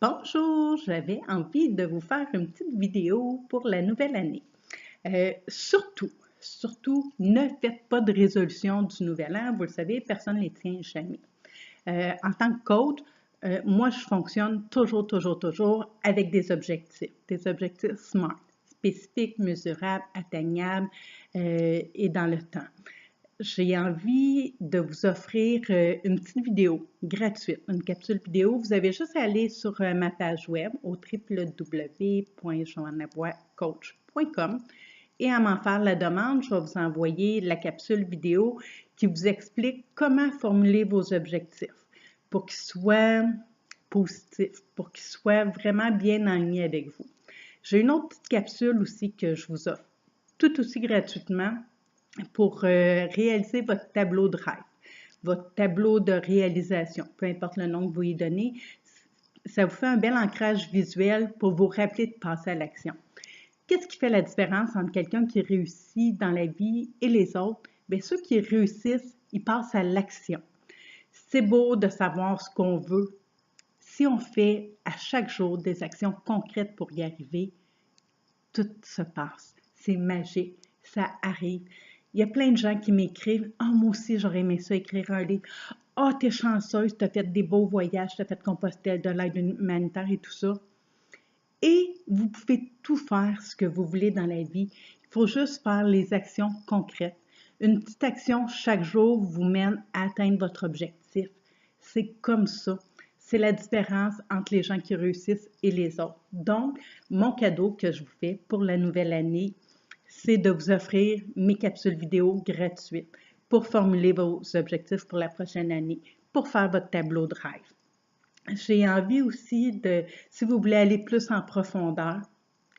Bonjour, j'avais envie de vous faire une petite vidéo pour la nouvelle année. Surtout, ne faites pas de résolution du nouvel an. Vous le savez, personne ne les tient jamais. En tant que coach, moi, je fonctionne toujours avec des objectifs SMART, spécifiques, mesurables, atteignables et dans le temps. J'ai envie de vous offrir une petite vidéo gratuite, une capsule vidéo. Vous avez juste à aller sur ma page web au www.joannaboiscoach.com et à m'en faire la demande. Je vais vous envoyer la capsule vidéo qui vous explique comment formuler vos objectifs pour qu'ils soient positifs, pour qu'ils soient vraiment bien alignés avec vous. J'ai une autre petite capsule aussi que je vous offre tout aussi gratuitement pour réaliser votre tableau de rêve, votre tableau de réalisation, peu importe le nom que vous y donnez. Ça vous fait un bel ancrage visuel pour vous rappeler de passer à l'action. Qu'est-ce qui fait la différence entre quelqu'un qui réussit dans la vie et les autres? Bien, ceux qui réussissent, ils passent à l'action. C'est beau de savoir ce qu'on veut. Si on fait à chaque jour des actions concrètes pour y arriver, tout se passe. C'est magique. Ça arrive. Il y a plein de gens qui m'écrivent « Ah, moi aussi, j'aurais aimé ça, écrire un livre. Ah, t'es chanceuse, t'as fait des beaux voyages, t'as fait Compostelle, de l'aide humanitaire et tout ça. » Et vous pouvez tout faire ce que vous voulez dans la vie. Il faut juste faire les actions concrètes. Une petite action chaque jour vous mène à atteindre votre objectif. C'est comme ça. C'est la différence entre les gens qui réussissent et les autres. Donc, mon cadeau que je vous fais pour la nouvelle année, c'est de vous offrir mes capsules vidéo gratuites pour formuler vos objectifs pour la prochaine année, pour faire votre tableau de rêve. J'ai envie aussi de, si vous voulez aller plus en profondeur,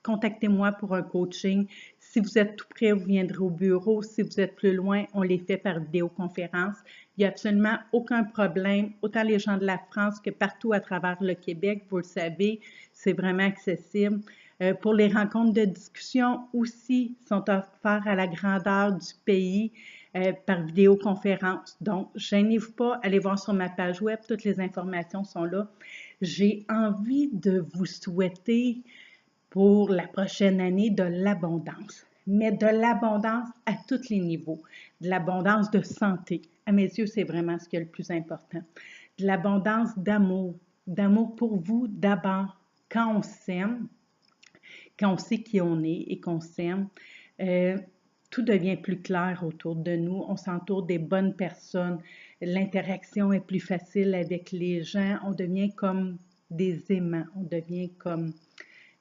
contactez-moi pour un coaching. Si vous êtes tout près, vous viendrez au bureau. Si vous êtes plus loin, on les fait par vidéoconférence. Il n'y a absolument aucun problème. Autant les gens de la France que partout à travers le Québec, vous le savez, c'est vraiment accessible. Pour les rencontres de discussion aussi, sont offerts à la grandeur du pays par vidéoconférence. Donc, gênez-vous pas, allez voir sur ma page web, toutes les informations sont là. J'ai envie de vous souhaiter pour la prochaine année de l'abondance, mais de l'abondance à tous les niveaux, de l'abondance de santé. À mes yeux, c'est vraiment ce qui est le plus important. De l'abondance d'amour pour vous d'abord. Quand on s'aime, quand on sait qui on est et qu'on s'aime, tout devient plus clair autour de nous. On s'entoure des bonnes personnes. L'interaction est plus facile avec les gens. On devient comme des aimants. On devient comme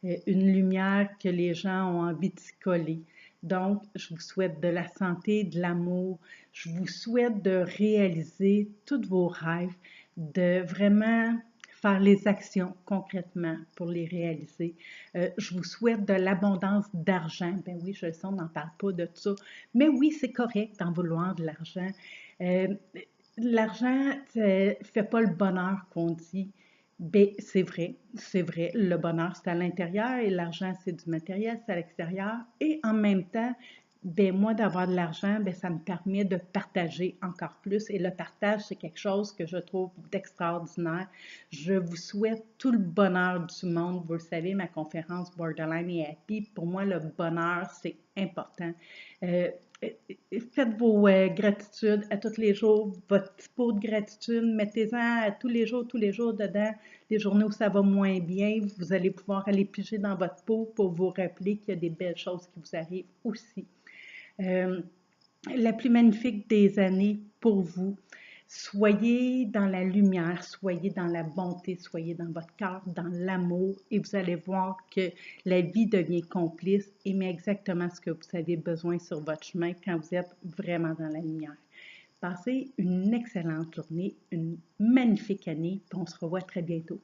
une lumière que les gens ont envie de s'y coller. Donc, je vous souhaite de la santé, de l'amour. Je vous souhaite de réaliser tous vos rêves, de vraiment faire les actions concrètement pour les réaliser. Je vous souhaite de l'abondance d'argent. Ben oui, je sais, on n'en parle pas de ça. Mais oui, c'est correct d'en vouloir de l'argent. L'argent ne fait pas le bonheur qu'on dit. Bien, c'est vrai. Le bonheur, c'est à l'intérieur et l'argent, c'est du matériel, c'est à l'extérieur. Et en même temps, ben moi, d'avoir de l'argent, ben ça me permet de partager encore plus. Et le partage, c'est quelque chose que je trouve d'extraordinaire. Je vous souhaite tout le bonheur du monde. Vous le savez, ma conférence Borderline et Happy, pour moi, le bonheur, c'est important. Faites vos gratitudes à tous les jours, votre petit pot de gratitude, mettez-en tous les jours dedans. Les journées où ça va moins bien, vous allez pouvoir aller piger dans votre pot pour vous rappeler qu'il y a des belles choses qui vous arrivent aussi. La plus magnifique des années pour vous. Soyez dans la lumière, soyez dans la bonté, soyez dans votre cœur, dans l'amour et vous allez voir que la vie devient complice et met exactement ce que vous avez besoin sur votre chemin quand vous êtes vraiment dans la lumière. Passez une excellente journée, une magnifique année, et on se revoit très bientôt.